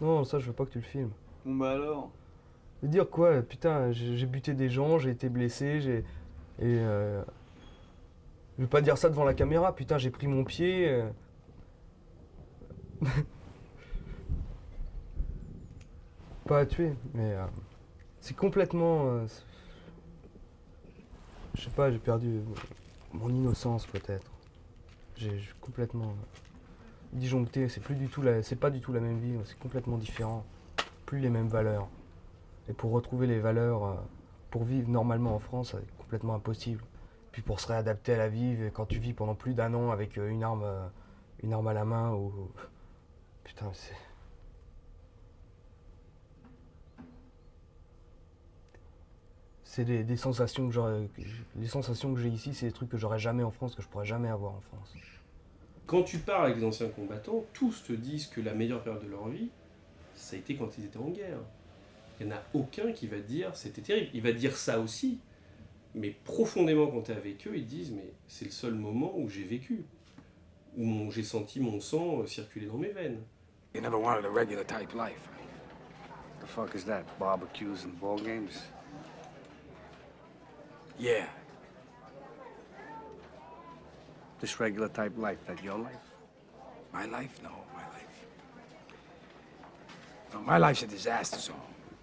Non, ça, je veux pas que tu le filmes. Bon bah alors. De dire quoi, putain, j'ai buté des gens, j'ai été blessé, Et je vais pas dire ça devant la caméra, putain, j'ai pris mon pied. Pas à tuer, mais c'est complètement. Je sais pas, j'ai perdu mon innocence peut-être. J'ai complètement disjoncté, c'est pas du tout la même vie, c'est complètement différent. Plus les mêmes valeurs. Et pour retrouver les valeurs, pour vivre normalement en France, c'est complètement impossible. Puis pour se réadapter à la vie, quand tu vis pendant plus d'1 an avec une arme à la main, ou. Putain, c'est des sensations les sensations que j'ai ici, c'est des trucs que j'aurais jamais en France, que je pourrais jamais avoir en France. Quand tu parles avec des anciens combattants, tous te disent que la meilleure période de leur vie, ça a été quand ils étaient en guerre. Il n'y en a aucun qui va te dire c'était terrible. Il va te dire ça aussi, mais profondément quand tu es avec eux, ils te disent mais c'est le seul moment où j'ai vécu, où j'ai senti mon sang circuler dans mes veines. You never wanted a regular type life. The fuck is that? Barbecues and ball games? Yeah. This regular type life, that your life? My life? No, my life. No, my life's a disaster zone.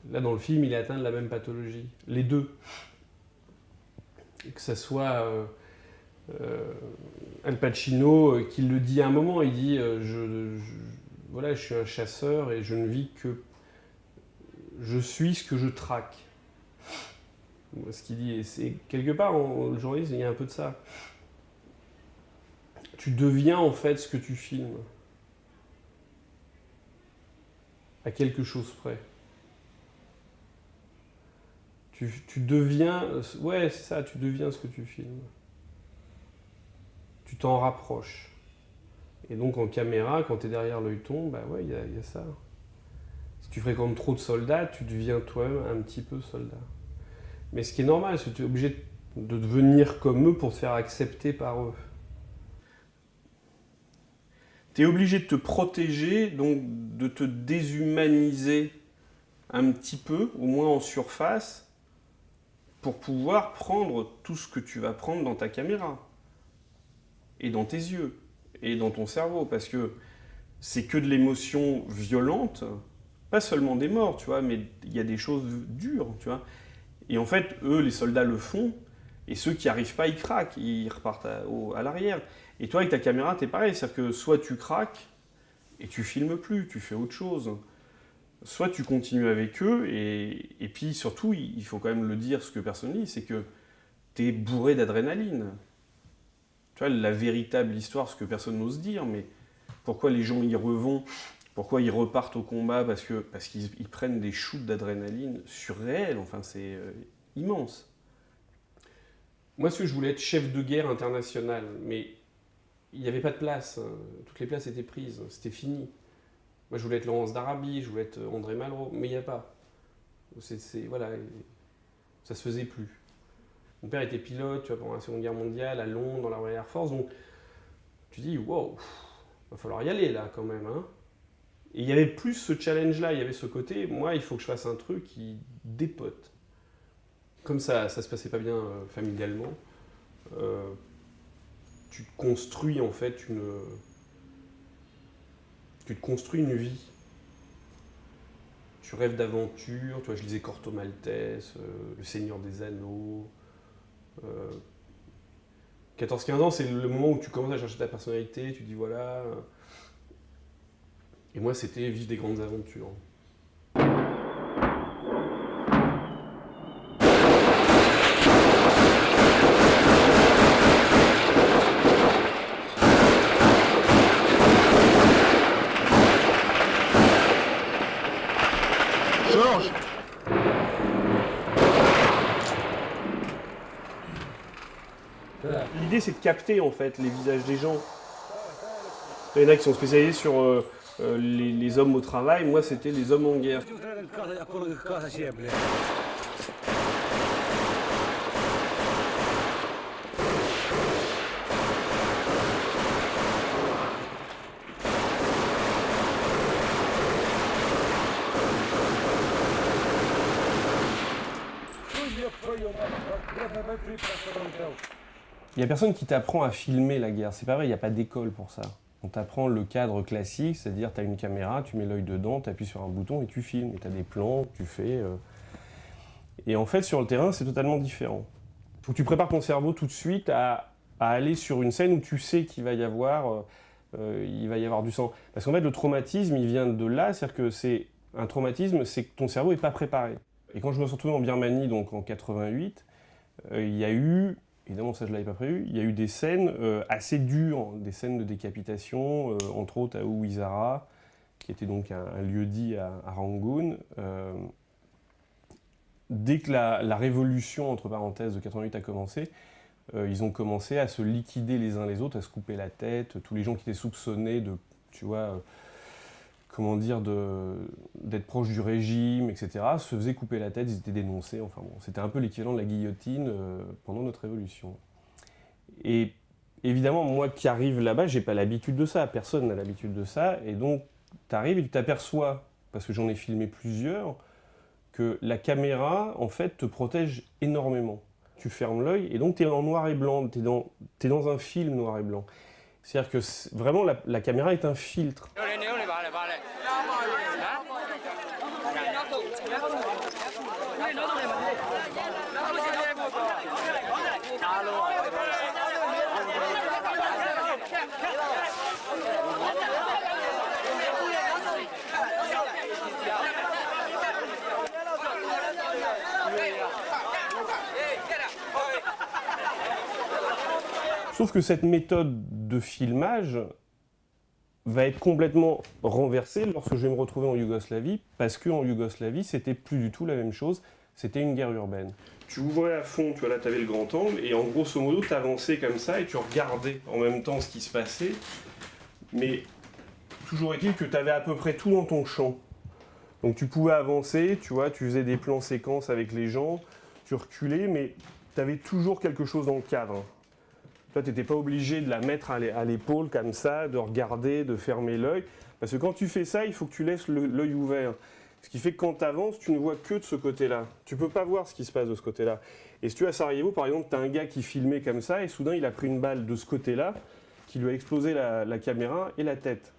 Là, dans le film, il est atteint de la même pathologie. Les deux. Que ça soit Al Pacino qui le dit à un moment, il dit voilà, je suis un chasseur et je ne vis que... Je suis ce que je traque. Ce qu'il dit, et c'est quelque part, le journalisme, il y a un peu de ça. Tu deviens en fait ce que tu filmes. À quelque chose près. Tu deviens... Ouais, c'est ça, tu deviens ce que tu filmes. Tu t'en rapproches. Et donc en caméra, quand tu es derrière l'œilleton, bah ouais, il y a ça. Si tu fréquentes trop de soldats, tu deviens toi-même un petit peu soldat. Mais ce qui est normal, c'est que tu es obligé de devenir comme eux pour te faire accepter par eux. Tu es obligé de te protéger, donc de te déshumaniser un petit peu, au moins en surface, pour pouvoir prendre tout ce que tu vas prendre dans ta caméra, et dans tes yeux, et dans ton cerveau, parce que c'est que de l'émotion violente, pas seulement des morts, tu vois, mais il y a des choses dures, tu vois. Et en fait, eux, les soldats le font, et ceux qui n'y arrivent pas, ils craquent, ils repartent à l'arrière. Et toi, avec ta caméra, t'es pareil, c'est-à-dire que soit tu craques, et tu filmes plus, tu fais autre chose. Soit tu continues avec eux, et puis surtout, il faut quand même le dire, ce que personne ne dit, c'est que t'es bourré d'adrénaline. Tu vois, la véritable histoire, ce que personne n'ose dire, mais pourquoi les gens y revont, pourquoi ils repartent au combat, parce qu'ils prennent des shoots d'adrénaline surréels, enfin c'est immense. Moi, ce que je voulais être chef de guerre international, mais il n'y avait pas de place, hein. Toutes les places étaient prises, c'était fini. Moi, je voulais être Laurence d'Arabie, je voulais être André Malraux, mais il n'y a pas. Voilà, ça se faisait plus. Mon père était pilote, tu vois, pendant la Seconde Guerre mondiale, à Londres, dans la Royal Air Force, donc tu dis, wow, va falloir y aller là quand même, hein. Et il y avait plus ce challenge-là, il y avait ce côté, moi, il faut que je fasse un truc qui dépote. Comme ça se passait pas bien familialement, tu te construis en fait tu te construis une vie. Tu rêves d'aventure, tu vois, je lisais Corto Maltese, Le Seigneur des Anneaux. 14-15 ans, c'est le moment où tu commences à chercher ta personnalité, tu dis voilà. Et moi, c'était vivre des grandes aventures. Georges! L'idée, c'est de capter en fait les visages des gens. Il y en a qui sont spécialisés sur les hommes au travail. Moi, c'était les hommes en guerre. Il n'y a personne qui t'apprend à filmer la guerre, c'est pas vrai, il n'y a pas d'école pour ça. On t'apprend le cadre classique, c'est-à-dire tu as une caméra, tu mets l'œil dedans, tu appuies sur un bouton et tu filmes. Et tu as des plans, tu fais... Et en fait, sur le terrain, c'est totalement différent. Il faut que tu prépares ton cerveau tout de suite à aller sur une scène où tu sais qu'il va y avoir, du sang. Parce qu'en fait, le traumatisme, il vient de là, c'est-à-dire que c'est un traumatisme, c'est que ton cerveau n'est pas préparé. Et quand je me suis retrouvé en Birmanie, donc en 88, il y a eu, évidemment ça je ne l'avais pas prévu, il y a eu des scènes assez dures, des scènes de décapitation, entre autres à Ouizara, qui était donc un lieu-dit à Rangoon. Dès que la révolution, entre parenthèses, de 88 a commencé, ils ont commencé à se liquider les uns les autres, à se couper la tête. Tous les gens qui étaient soupçonnés de, tu vois, comment dire, d'être proches du régime, etc., se faisaient couper la tête, ils étaient dénoncés. Enfin bon, c'était un peu l'équivalent de la guillotine pendant notre révolution. Et évidemment, moi qui arrive là-bas, j'ai pas l'habitude de ça, personne n'a l'habitude de ça, et donc tu arrives et tu t'aperçois, parce que j'en ai filmé plusieurs, que la caméra, en fait, te protège énormément. Tu fermes l'œil et donc tu es en noir et blanc, tu es dans un film noir et blanc. C'est-à-dire que vraiment, la caméra est un filtre. Sauf que cette méthode de filmage va être complètement renversée lorsque je vais me retrouver en Yougoslavie, parce qu'en Yougoslavie, c'était plus du tout la même chose, c'était une guerre urbaine. Tu ouvrais à fond, tu vois, là, tu avais le grand angle, et en grosso modo, tu avançais comme ça, et tu regardais en même temps ce qui se passait, mais toujours est-il que tu avais à peu près tout dans ton champ. Donc tu pouvais avancer, tu vois, tu faisais des plans séquences avec les gens, tu reculais, mais tu avais toujours quelque chose dans le cadre. Toi, tu n'étais pas obligé de la mettre à l'épaule comme ça, de regarder, de fermer l'œil. Parce que quand tu fais ça, il faut que tu laisses l'œil ouvert. Ce qui fait que quand tu avances, tu ne vois que de ce côté-là. Tu ne peux pas voir ce qui se passe de ce côté-là. Et si tu es à Sarajevo, par exemple, tu as un gars qui filmait comme ça, et soudain, il a pris une balle de ce côté-là, qui lui a explosé la caméra et la tête.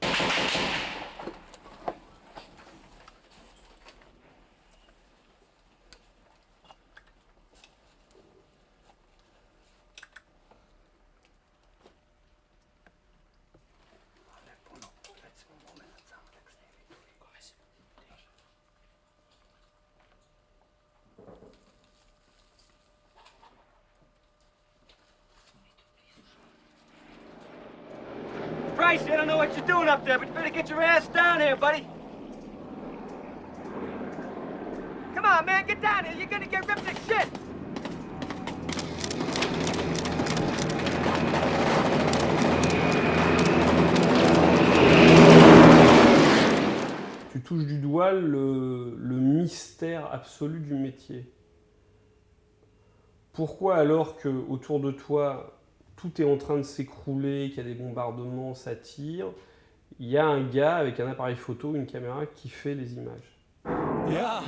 Christ, I don't know what you're doing up there, but you better get your ass down here, buddy. Come on, man, get down here. You're gonna get ripped to shit. Tu touches du doigt le mystère absolu du métier. Pourquoi alors qu'autour de toi, tout est en train de s'écrouler, qu'il y a des bombardements, ça tire, il y a un gars avec un appareil photo, une caméra qui fait les images. Yeah.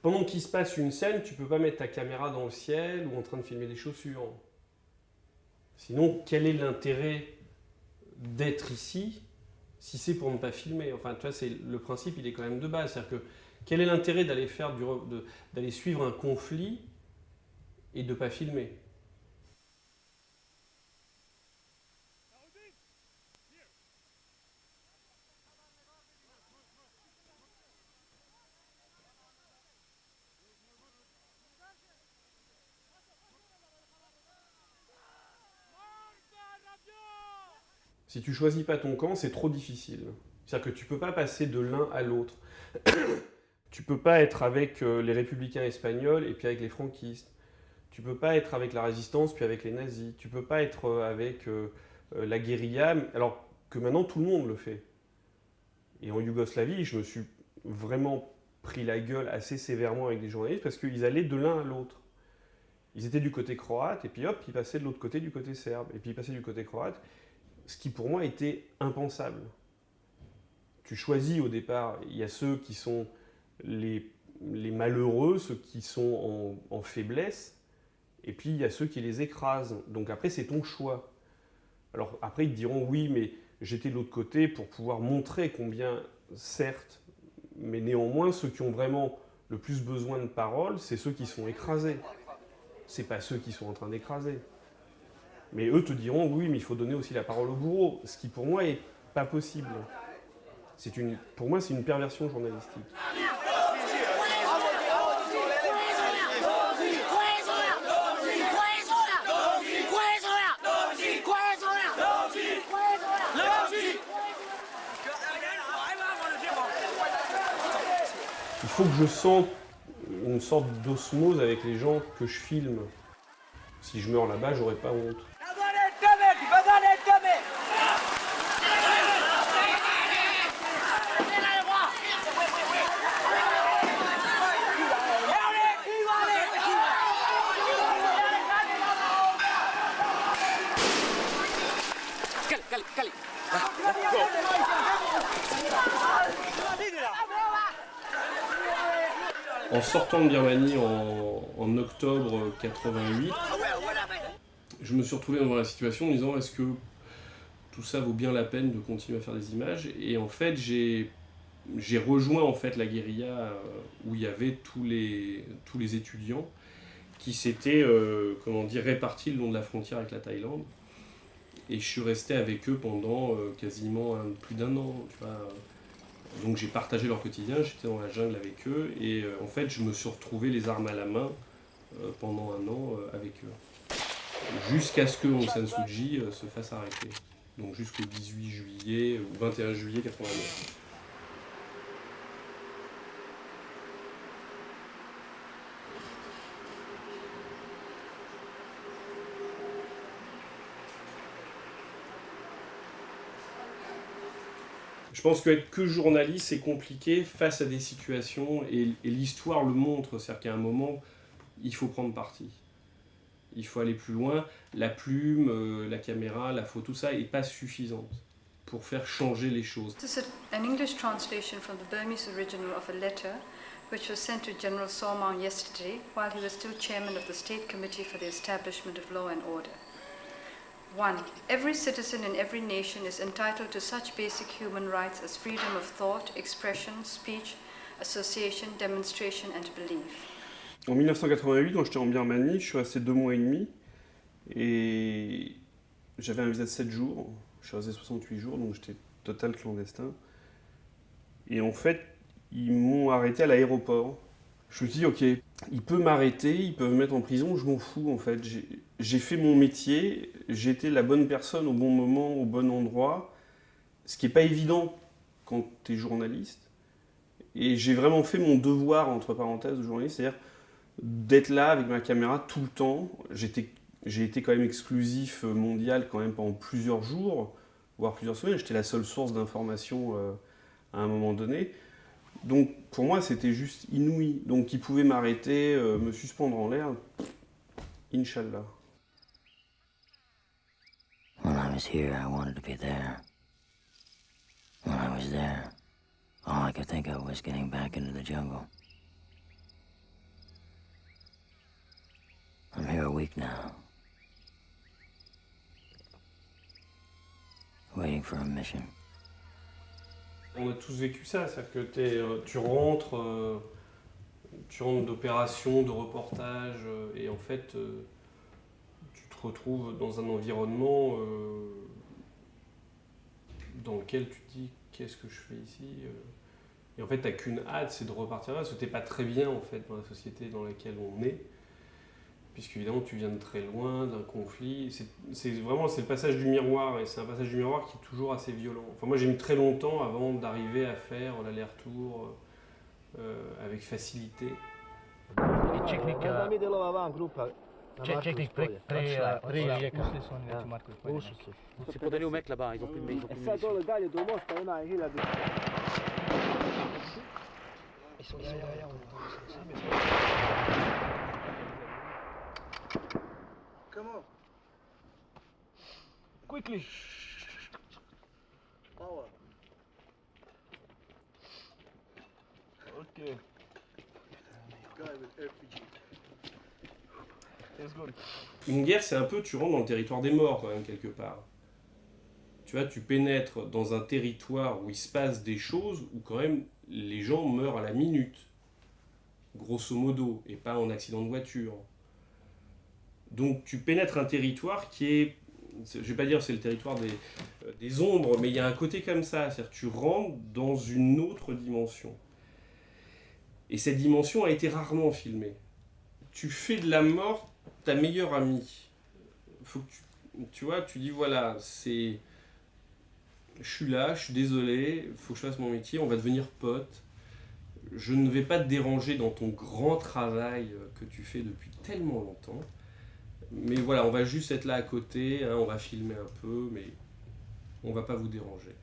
Pendant qu'il se passe une scène, tu peux pas mettre ta caméra dans le ciel ou en train de filmer des chaussures. Sinon, quel est l'intérêt d'être ici si c'est pour ne pas filmer? Enfin, tu vois, le principe, il est quand même de base. C'est-à-dire que quel est l'intérêt d'aller d'aller suivre un conflit et de ne pas filmer? Si tu choisis pas ton camp, c'est trop difficile. C'est-à-dire que tu peux pas passer de l'un à l'autre. Tu peux pas être avec les républicains espagnols et puis avec les franquistes. Tu peux pas être avec la résistance puis avec les nazis. Tu peux pas être avec la guérilla, alors que maintenant tout le monde le fait. Et en Yougoslavie, je me suis vraiment pris la gueule assez sévèrement avec des journalistes parce qu'ils allaient de l'un à l'autre. Ils étaient du côté croate et puis hop, ils passaient de l'autre côté, du côté serbe. Et puis ils passaient du côté croate, ce qui pour moi était impensable. Tu choisis au départ, il y a ceux qui sont les malheureux, ceux qui sont en faiblesse, et puis il y a ceux qui les écrasent. Donc après, c'est ton choix. Alors après, ils te diront, oui, mais j'étais de l'autre côté pour pouvoir montrer combien, certes, mais néanmoins, ceux qui ont vraiment le plus besoin de parole, c'est ceux qui sont écrasés. C'est pas ceux qui sont en train d'écraser. Mais eux te diront, oui, mais il faut donner aussi la parole au bourreau, ce qui pour moi est pas possible. Pour moi, c'est une perversion journalistique. Il faut que je sente une sorte d'osmose avec les gens que je filme. Si je meurs là-bas, j'aurais pas honte. En sortant de Birmanie en octobre 88, je me suis retrouvé dans la situation en me disant est-ce que tout ça vaut bien la peine de continuer à faire des images? Et en fait, j'ai rejoint en fait la guérilla où il y avait tous les étudiants qui s'étaient répartis le long de la frontière avec la Thaïlande. Et je suis resté avec eux pendant quasiment plus d'1 an. Tu vois. Donc j'ai partagé leur quotidien, j'étais dans la jungle avec eux et en fait je me suis retrouvé les armes à la main pendant 1 an avec eux. Jusqu'à ce que Aung San Suu Kyi se fasse arrêter. Donc jusqu'au 18 juillet ou 21 juillet 89. Je pense qu'être que journaliste, c'est compliqué face à des situations et l'histoire le montre. C'est-à-dire qu'à un moment, il faut prendre parti. Il faut aller plus loin. La plume, la caméra, la photo, tout ça n'est pas suffisante pour faire changer les choses. This is an English translation from the Burmese original of a letter which was sent to General Sormaung yesterday while he was still chairman of the State Committee for the Establishment of Law and Order. 1. Every citizen in every nation is entitled to such basic human rights as freedom of thought, expression, speech, association, demonstration and belief. En 1988, quand j'étais en Birmanie, je suis resté 2 mois et demi et j'avais un visa de 7 jours. Je suis resté 68 jours, donc j'étais total clandestin. Et en fait, ils m'ont arrêté à l'aéroport. Je me suis dit, ok, ils peuvent m'arrêter, ils peuvent me mettre en prison, je m'en fous en fait. J'ai fait mon métier, j'ai été la bonne personne au bon moment, au bon endroit, ce qui n'est pas évident quand tu es journaliste. Et j'ai vraiment fait mon devoir, entre parenthèses, de journaliste, c'est-à-dire d'être là avec ma caméra tout le temps. J'ai été quand même exclusif mondial quand même pendant plusieurs jours, voire plusieurs semaines. J'étais la seule source d'information à un moment donné. Donc pour moi, c'était juste inouï. Donc ils pouvaient m'arrêter, me suspendre en l'air. Inch'Allah. When I was here, I wanted to be there. When I was there, all I could think of was getting back into the jungle. I'm here a week now. Waiting for a mission. On a tous vécu ça, c'est-à-dire que tu rentres d'opérations, de reportages, et en fait, tu te retrouves dans un environnement dans lequel tu te dis qu'est-ce que je fais ici et en fait, t'as qu'une hâte, c'est de repartir là, parce que t'es pas très bien en fait dans la société dans laquelle on est, puisqu'évidemment tu viens de très loin, d'un conflit. C'est le passage du miroir, et c'est un passage du miroir qui est toujours assez violent. Enfin, moi j'ai mis très longtemps avant d'arriver à faire l'aller-retour avec facilité. Check, pririjeka. Ušli su. Si podelil mek là-bas, ils ont plus de munitions. Ils sont derrière, Come on. Quickly. Power. Okay. Guy with RPG. It's good. Une guerre, c'est un peu, tu rentres dans le territoire des morts quand même, quelque part. Tu vois, tu pénètres dans un territoire où il se passe des choses, où quand même les gens meurent à la minute, grosso modo, et pas en accident de voiture. Donc tu pénètres un territoire qui est, je vais pas dire c'est le territoire des ombres, mais il y a un côté comme ça, c'est-à-dire que tu rentres dans une autre dimension. Et cette dimension a été rarement filmée. Tu fais de la mort ta meilleure amie. Faut que tu vois, tu dis voilà, je suis là, je suis désolé, faut que je fasse mon métier, on va devenir potes. Je ne vais pas te déranger dans ton grand travail que tu fais depuis tellement longtemps. Mais voilà, on va juste être là à côté, hein, on va filmer un peu, mais on va pas vous déranger.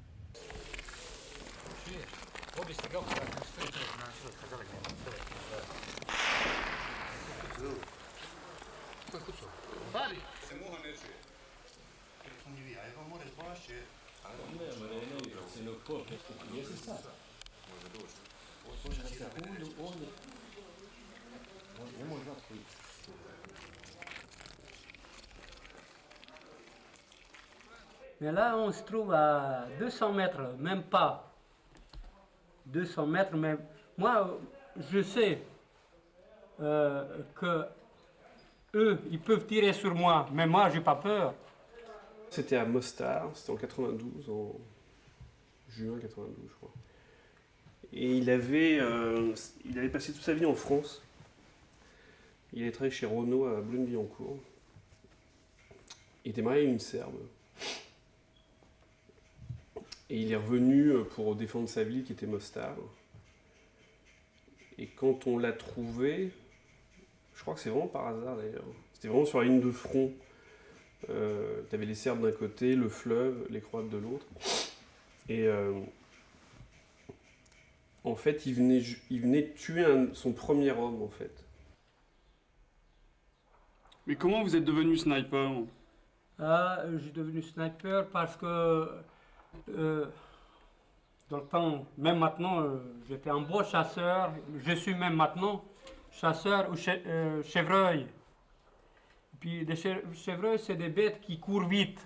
Mais là, on se trouve à 200 mètres, même pas 200 mètres, mais moi, je sais que eux, ils peuvent tirer sur moi, mais moi, j'ai pas peur. C'était à Mostar, c'était en 92, en juin 92, je crois. Et il avait passé toute sa vie en France. Il avait travaillé chez Renault à Boulogne-Billancourt. Il était marié à une Serbe. Et il est revenu pour défendre sa ville qui était Mostar. Et quand on l'a trouvé, je crois que c'est vraiment par hasard d'ailleurs, c'était vraiment sur la ligne de front. T'avais les Serbes d'un côté, le fleuve, les Croates de l'autre. Et en fait, il venait tuer son premier homme en fait. Mais comment vous êtes devenu sniper? Je suis devenu sniper parce que dans le temps, même maintenant, j'étais un beau chasseur. Je suis même maintenant chasseur ou chevreuil. Puis des chevreuils, c'est des bêtes qui courent vite.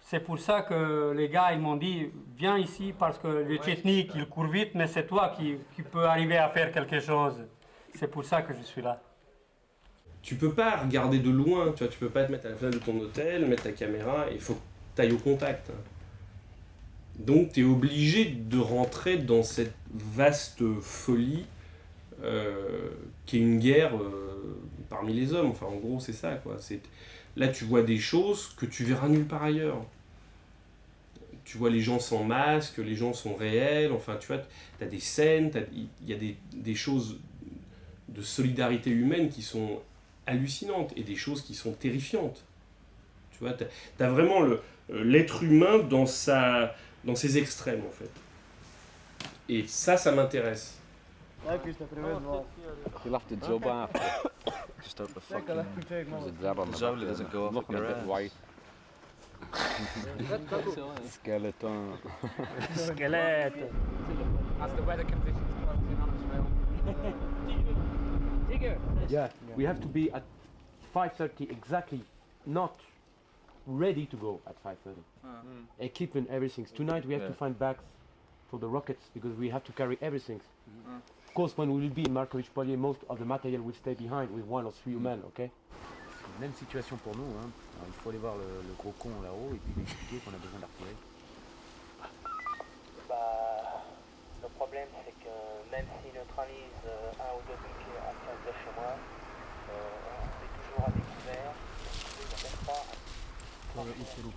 C'est pour ça que les gars ils m'ont dit viens ici parce que les Tchétniks ils courent vite, mais c'est toi qui peux arriver à faire quelque chose. C'est pour ça que je suis là. Tu peux pas regarder de loin, tu vois, tu peux pas te mettre à la fenêtre de ton hôtel, mettre ta caméra, il faut que tu ailles au contact. Donc tu es obligé de rentrer dans cette vaste folie qui est une guerre parmi les hommes. Enfin, en gros, c'est ça, quoi. Là, tu vois des choses que tu verras nulle part ailleurs. Tu vois les gens sans masque, les gens sont réels, enfin, tu vois, tu as des scènes, il y a des choses de solidarité humaine qui sont hallucinantes et des choses qui sont terrifiantes. Tu vois, t'as vraiment l'être humain dans ses extrêmes, en fait. Et ça m'intéresse. He left the job after. Just out the fucking... There's a dab on the back. Doesn't go off. Looking a bit white. Skeleton. Squelette. As the weather conditions closing on us, Digger. Yeah, we have to be at 5:30 exactly, not ready to go at 5:30. Equipment, everything. Tonight we have to find bags for the rockets because we have to carry everything. Of course, when we will be in Markovich Polye, most of the material will stay behind with 1 or 3 men, okay? Même situation pour nous, hein. Alors, il faut aller voir le gros con là-haut et puis lui expliquer qu'on a besoin d'artillerie. Le problème c'est que même s'ils neutralisent 1 ou 2 bunkers en face de chez moi, on est toujours à découvert.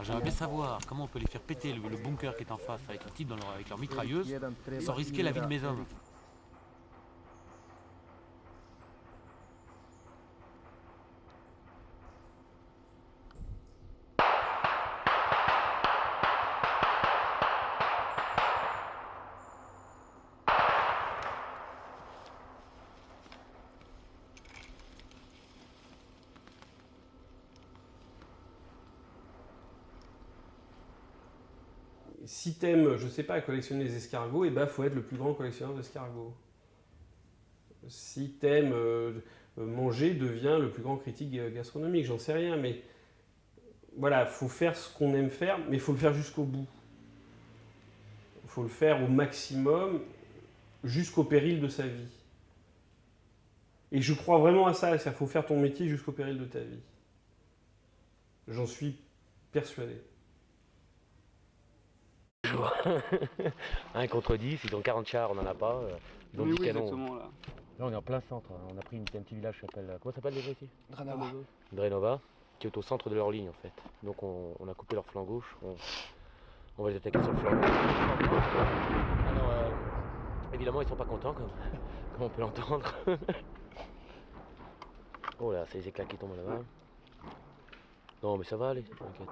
J'aimerais bien savoir comment on peut les faire péter le bunker qui est en face avec un type avec leur mitrailleuse sans risquer la vie de mes hommes. si t'aimes, je sais pas, collectionner les escargots, et ben faut être le plus grand collectionneur d'escargots. Si t'aimes manger, deviens le plus grand critique gastronomique, j'en sais rien, mais voilà, faut faire ce qu'on aime faire, mais il faut le faire jusqu'au bout. Il faut le faire au maximum, jusqu'au péril de sa vie. Et je crois vraiment à ça, c'est-à-dire qu'il faut faire ton métier jusqu'au péril de ta vie. J'en suis persuadé. Un contre 10, ils ont 40 chars, on n'en a pas. Ils ont Oui, 10 oui, canons. exactement, là. Là, on est en plein centre. On a pris un petit village qui s'appelle. Comment ça s'appelle déjà ici? Drenova. Drenova, qui est au centre de leur ligne en fait. Donc on a coupé leur flanc gauche. On va les attaquer sur le flanc gauche. Alors, évidemment, ils sont pas contents, comme on peut l'entendre. Oh là, c'est les éclats qui tombent là-bas. Non, mais ça va aller, t'inquiète.